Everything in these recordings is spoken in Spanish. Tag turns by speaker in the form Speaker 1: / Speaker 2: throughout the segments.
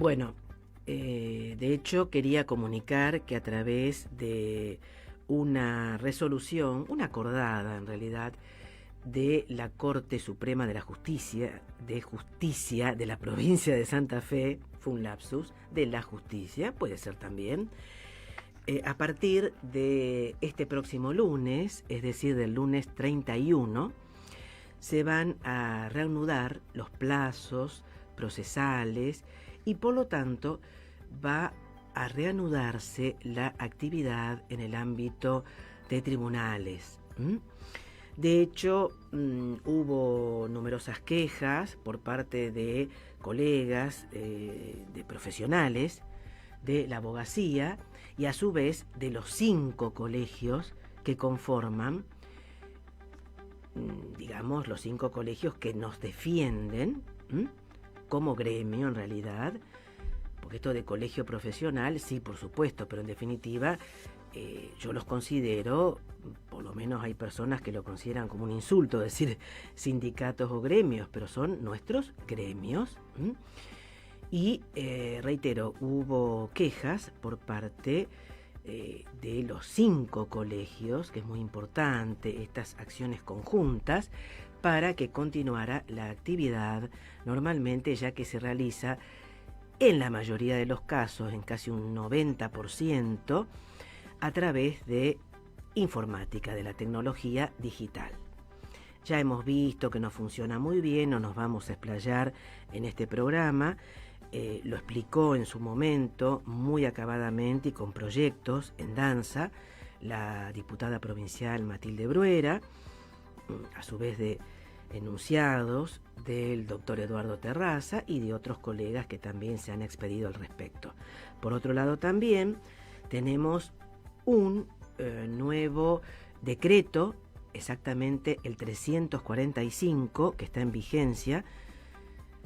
Speaker 1: Bueno, de hecho quería comunicar que a través de una resolución, una acordada en realidad, de la Corte Suprema de Justicia de la provincia de Santa Fe, fue un lapsus, de la justicia, puede ser también, a partir de este próximo lunes, es decir, del lunes 31, se van a reanudar los plazos procesales y por lo tanto va a reanudarse la actividad en el ámbito de tribunales. De hecho, hubo numerosas quejas por parte de colegas, de profesionales de la abogacía y a su vez de los 5 colegios que conforman, digamos, los 5 colegios que nos defienden como gremio en realidad, porque esto de colegio profesional, sí, por supuesto, pero en definitiva yo los considero, por lo menos hay personas que lo consideran como un insulto decir sindicatos o gremios, pero son nuestros gremios. Y reitero, hubo quejas por parte de los 5 colegios, que es muy importante estas acciones conjuntas, para que continuara la actividad normalmente, ya que se realiza en la mayoría de los casos, en casi un 90%, a través de informática, de la tecnología digital. Ya hemos visto que no funciona muy bien, no nos vamos a explayar en este programa. Lo explicó en su momento muy acabadamente y con proyectos en danza la diputada provincial Matilde Bruera, a su vez de enunciados del doctor Eduardo Terraza y de otros colegas que también se han expedido al respecto. Por otro lado también tenemos un nuevo decreto, exactamente el 345, que está en vigencia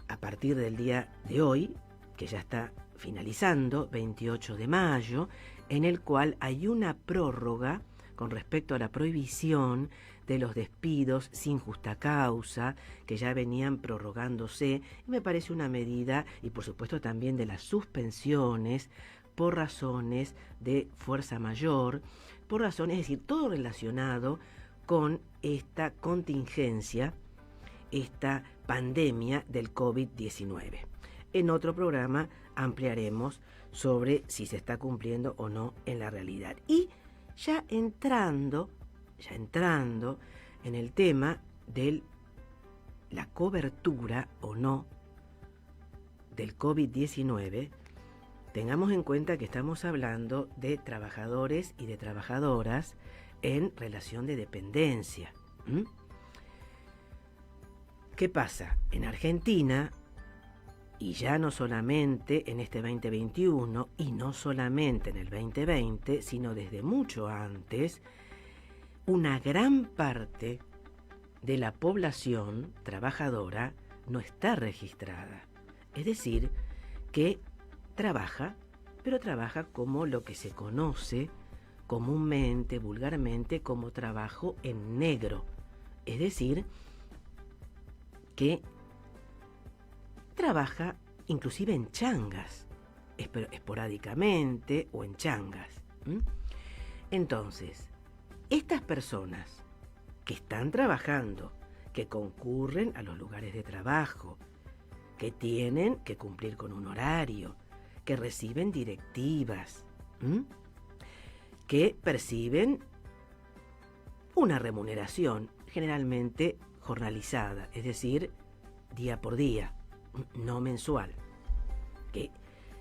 Speaker 1: a partir del día de hoy, que ya está finalizando, 28 de mayo, en el cual hay una prórroga con respecto a la prohibición de los despidos sin justa causa, que ya venían prorrogándose, y me parece una medida, y por supuesto también de las suspensiones por razones de fuerza mayor, por razones, es decir, todo relacionado con esta contingencia, esta pandemia del COVID-19. En otro programa ampliaremos sobre si se está cumpliendo o no en la realidad. Y ya entrando en el tema de la cobertura o no del COVID-19, tengamos en cuenta que estamos hablando de trabajadores y de trabajadoras en relación de dependencia. ¿Qué pasa? En Argentina, y ya no solamente en este 2021, y no solamente en el 2020, sino desde mucho antes, una gran parte de la población trabajadora no está registrada. Es decir, que trabaja, pero trabaja como lo que se conoce comúnmente, vulgarmente, como trabajo en negro. Es decir, que trabaja inclusive en changas, esporádicamente o en changas. Entonces, estas personas que están trabajando, que concurren a los lugares de trabajo, que tienen que cumplir con un horario, que reciben directivas, que perciben una remuneración generalmente jornalizada, es decir, día por día, no mensual, que,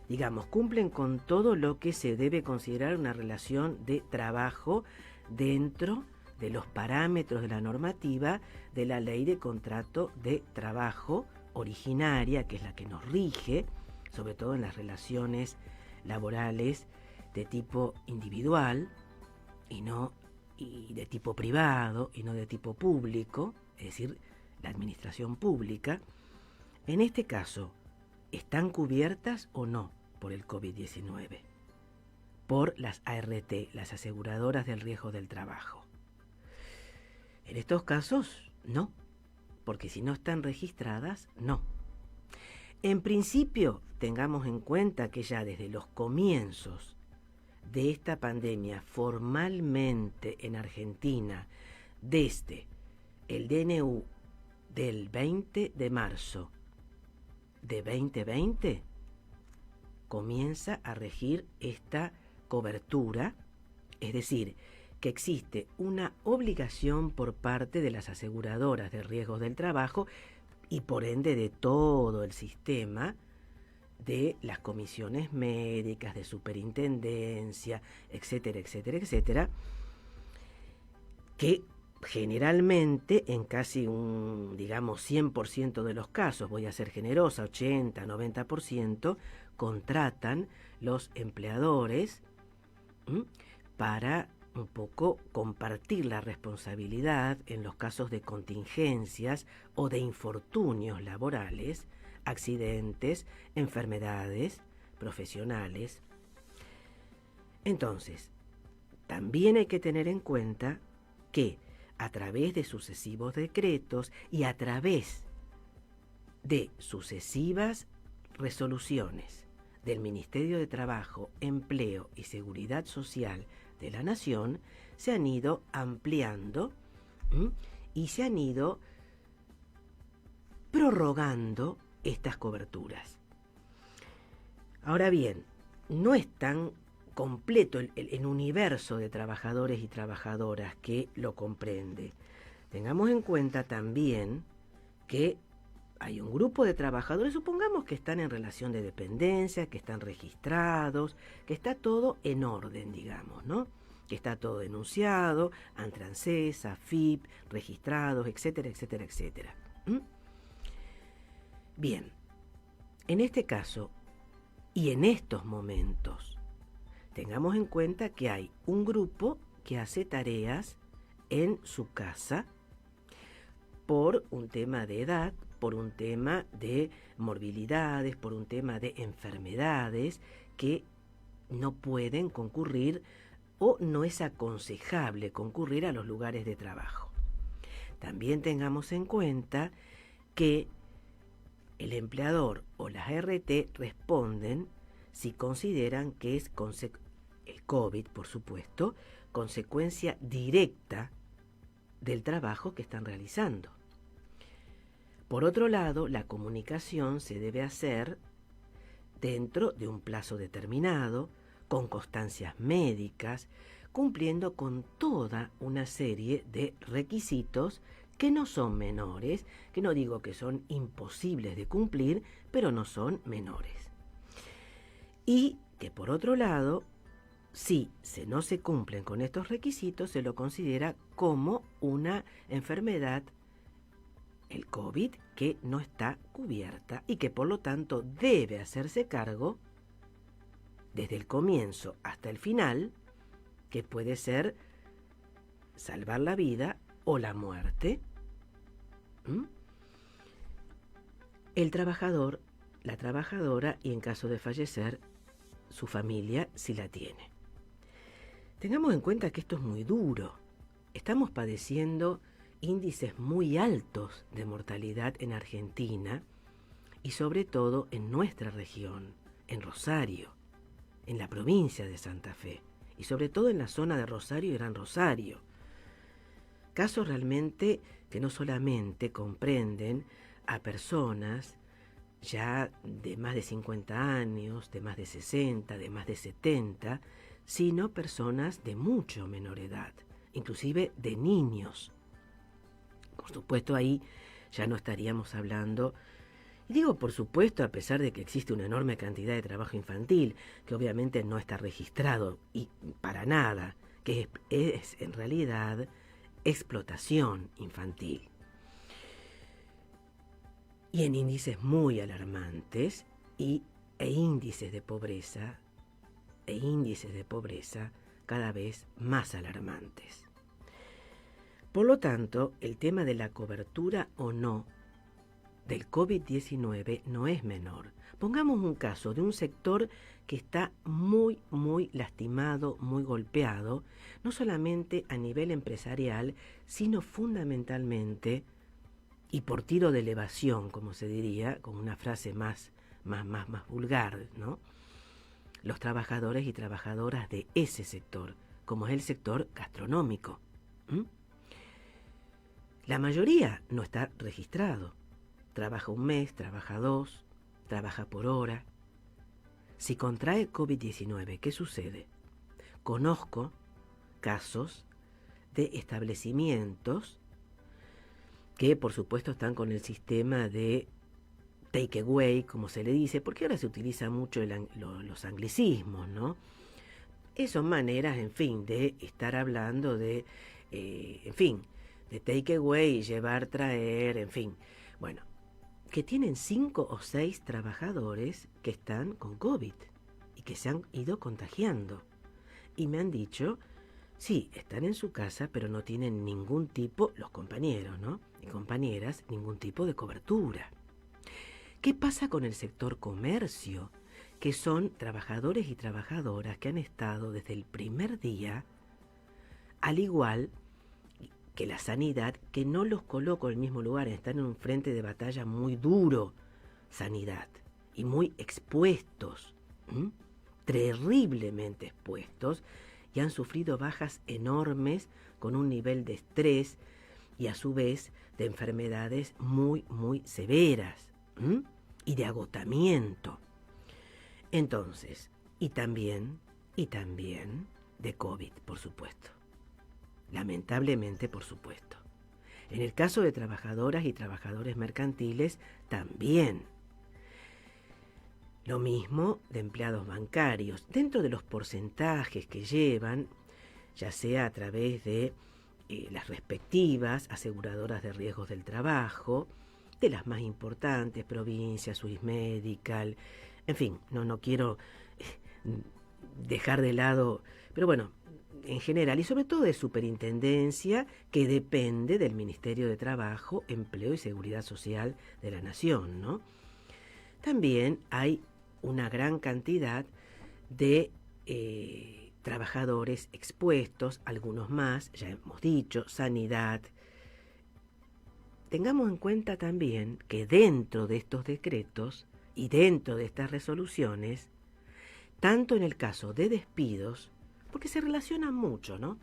Speaker 1: digamos, cumplen con todo lo que se debe considerar una relación de trabajo dentro de los parámetros de la normativa de la Ley de Contrato de Trabajo originaria, que es la que nos rige, sobre todo en las relaciones laborales de tipo individual y de tipo privado y no de tipo público, es decir, la administración pública. En este caso, ¿están cubiertas o no por el COVID-19? Por las ART, las aseguradoras del riesgo del trabajo. En estos casos, no, porque si no están registradas, no. En principio, tengamos en cuenta que ya desde los comienzos de esta pandemia formalmente en Argentina, desde el DNU del 20 de marzo de 2020, comienza a regir esta cobertura, es decir, que existe una obligación por parte de las aseguradoras de riesgos del trabajo y por ende de todo el sistema, de las comisiones médicas, de superintendencia, etcétera, etcétera, etcétera, que generalmente en casi un, digamos, 100% de los casos, voy a ser generosa, 80, 90%, contratan los empleadores para un poco compartir la responsabilidad en los casos de contingencias o de infortunios laborales, accidentes, enfermedades profesionales. Entonces, también hay que tener en cuenta que a través de sucesivos decretos y a través de sucesivas resoluciones del Ministerio de Trabajo, Empleo y Seguridad Social de la Nación, se han ido ampliando y se han ido prorrogando estas coberturas. Ahora bien, no es tan completo el universo de trabajadores y trabajadoras que lo comprende. Tengamos en cuenta también que hay un grupo de trabajadores, supongamos que están en relación de dependencia, que están registrados, que está todo en orden, digamos, ¿no? Que está todo denunciado ante ANSES, AFIP, registrados, etcétera, etcétera, etcétera. Bien, en este caso y en estos momentos, tengamos en cuenta que hay un grupo que hace tareas en su casa por un tema de edad, por un tema de morbilidades, por un tema de enfermedades que no pueden concurrir o no es aconsejable concurrir a los lugares de trabajo. También tengamos en cuenta que el empleador o las RT responden si consideran que es el COVID, por supuesto, consecuencia directa del trabajo que están realizando. Por otro lado, la comunicación se debe hacer dentro de un plazo determinado, con constancias médicas, cumpliendo con toda una serie de requisitos que no son menores, que no digo que son imposibles de cumplir, pero no son menores. Y que por otro lado, si no se cumplen con estos requisitos, se lo considera como una enfermedad, el COVID, que no está cubierta y que por lo tanto debe hacerse cargo desde el comienzo hasta el final, que puede ser salvar la vida o la muerte. El trabajador, la trabajadora y en caso de fallecer, su familia si la tiene. Tengamos en cuenta que esto es muy duro. Estamos padeciendo índices muy altos de mortalidad en Argentina y sobre todo en nuestra región, en Rosario, en la provincia de Santa Fe y sobre todo en la zona de Rosario y Gran Rosario. Casos realmente que no solamente comprenden a personas ya de más de 50 años, de más de 60, de más de 70, sino personas de mucho menor edad, inclusive de niños. Por supuesto, ahí ya no estaríamos hablando, y digo por supuesto a pesar de que existe una enorme cantidad de trabajo infantil, que obviamente no está registrado y para nada, que es en realidad explotación infantil. Y en índices muy alarmantes e índices de pobreza cada vez más alarmantes. Por lo tanto, el tema de la cobertura o no del COVID-19 no es menor. Pongamos un caso de un sector que está muy, muy lastimado, muy golpeado, no solamente a nivel empresarial, sino fundamentalmente y por tiro de elevación, como se diría, con una frase más vulgar, ¿no? Los trabajadores y trabajadoras de ese sector, como es el sector gastronómico. La mayoría no está registrado. Trabaja un mes, trabaja 2, trabaja por hora. Si contrae COVID-19, ¿qué sucede? Conozco casos de establecimientos que por supuesto están con el sistema de take away, como se le dice, porque ahora se utiliza mucho los anglicismos, ¿no? Son maneras, en fin, de estar hablando de, de take away, llevar, traer, en fin. Bueno, que tienen 5 o 6 trabajadores que están con COVID y que se han ido contagiando. Y me han dicho, sí, están en su casa, pero no tienen ningún tipo, los compañeros, ¿no? Y compañeras, ningún tipo de cobertura. ¿Qué pasa con el sector comercio? Que son trabajadores y trabajadoras que han estado desde el primer día, al igual que la sanidad, que no los coloco en el mismo lugar, están en un frente de batalla muy duro, sanidad, y muy expuestos, terriblemente expuestos, y han sufrido bajas enormes con un nivel de estrés y a su vez de enfermedades muy severas y de agotamiento. Entonces, y también de COVID, por supuesto. Lamentablemente, por supuesto. En el caso de trabajadoras y trabajadores mercantiles, también. Lo mismo de empleados bancarios. Dentro de los porcentajes que llevan, ya sea a través de las respectivas aseguradoras de riesgos del trabajo, de las más importantes, Provincia, Swiss Medical, en fin, no quiero dejar de lado, pero bueno, en general, y sobre todo de Superintendencia, que depende del Ministerio de Trabajo, Empleo y Seguridad Social de la Nación, ¿no? También hay una gran cantidad de trabajadores expuestos, algunos más, ya hemos dicho, sanidad. Tengamos en cuenta también que dentro de estos decretos y dentro de estas resoluciones, tanto en el caso de despidos, porque se relacionan mucho, ¿no?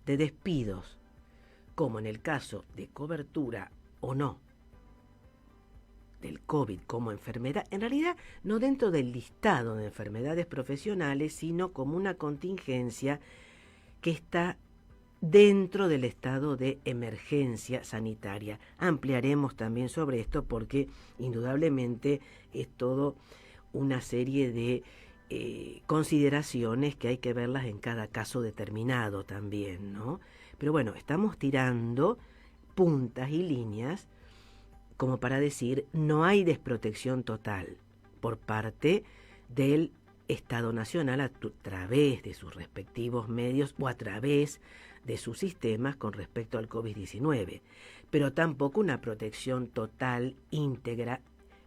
Speaker 1: De despidos, como en el caso de cobertura o no del COVID como enfermedad, en realidad no dentro del listado de enfermedades profesionales, sino como una contingencia que está dentro del estado de emergencia sanitaria. Ampliaremos también sobre esto porque indudablemente es todo una serie de consideraciones que hay que verlas en cada caso determinado también, ¿no? Pero bueno, estamos tirando puntas y líneas como para decir, no hay desprotección total por parte del Estado Nacional a través de sus respectivos medios o a través de sus sistemas con respecto al COVID-19, pero tampoco una protección total, íntegra,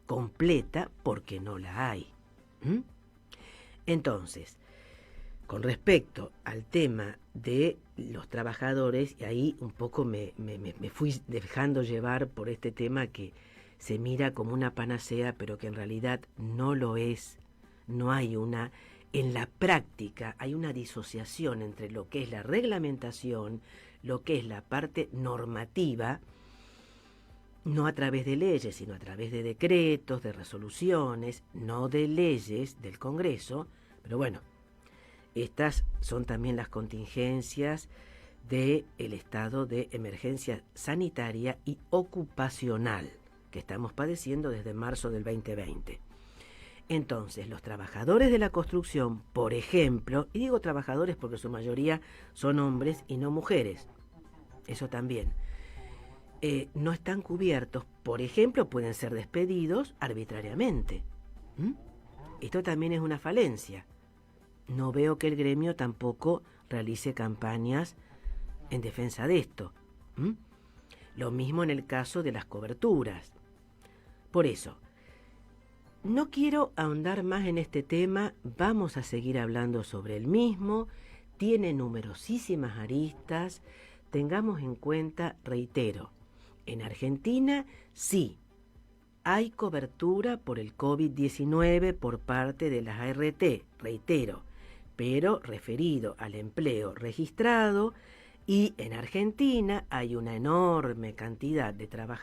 Speaker 1: completa, porque no la hay. Entonces, con respecto al tema de los trabajadores, y ahí un poco me fui dejando llevar por este tema que se mira como una panacea, pero que en realidad no lo es. No hay una, en la práctica hay una disociación entre lo que es la reglamentación, lo que es la parte normativa, no a través de leyes, sino a través de decretos, de resoluciones, no de leyes del Congreso, pero bueno, estas son también las contingencias del estado de emergencia sanitaria y ocupacional que estamos padeciendo desde marzo del 2020. Entonces, los trabajadores de la construcción, por ejemplo, y digo trabajadores porque su mayoría son hombres y no mujeres, eso también, no están cubiertos, por ejemplo, pueden ser despedidos arbitrariamente. Esto también es una falencia. No veo que el gremio tampoco realice campañas en defensa de esto. Lo mismo en el caso de las coberturas. Por eso, no quiero ahondar más en este tema, vamos a seguir hablando sobre el mismo, tiene numerosísimas aristas, tengamos en cuenta, reitero, En Argentina, sí, hay cobertura por el COVID-19 por parte de las ART, reitero, pero referido al empleo registrado, y en Argentina hay una enorme cantidad de trabajadores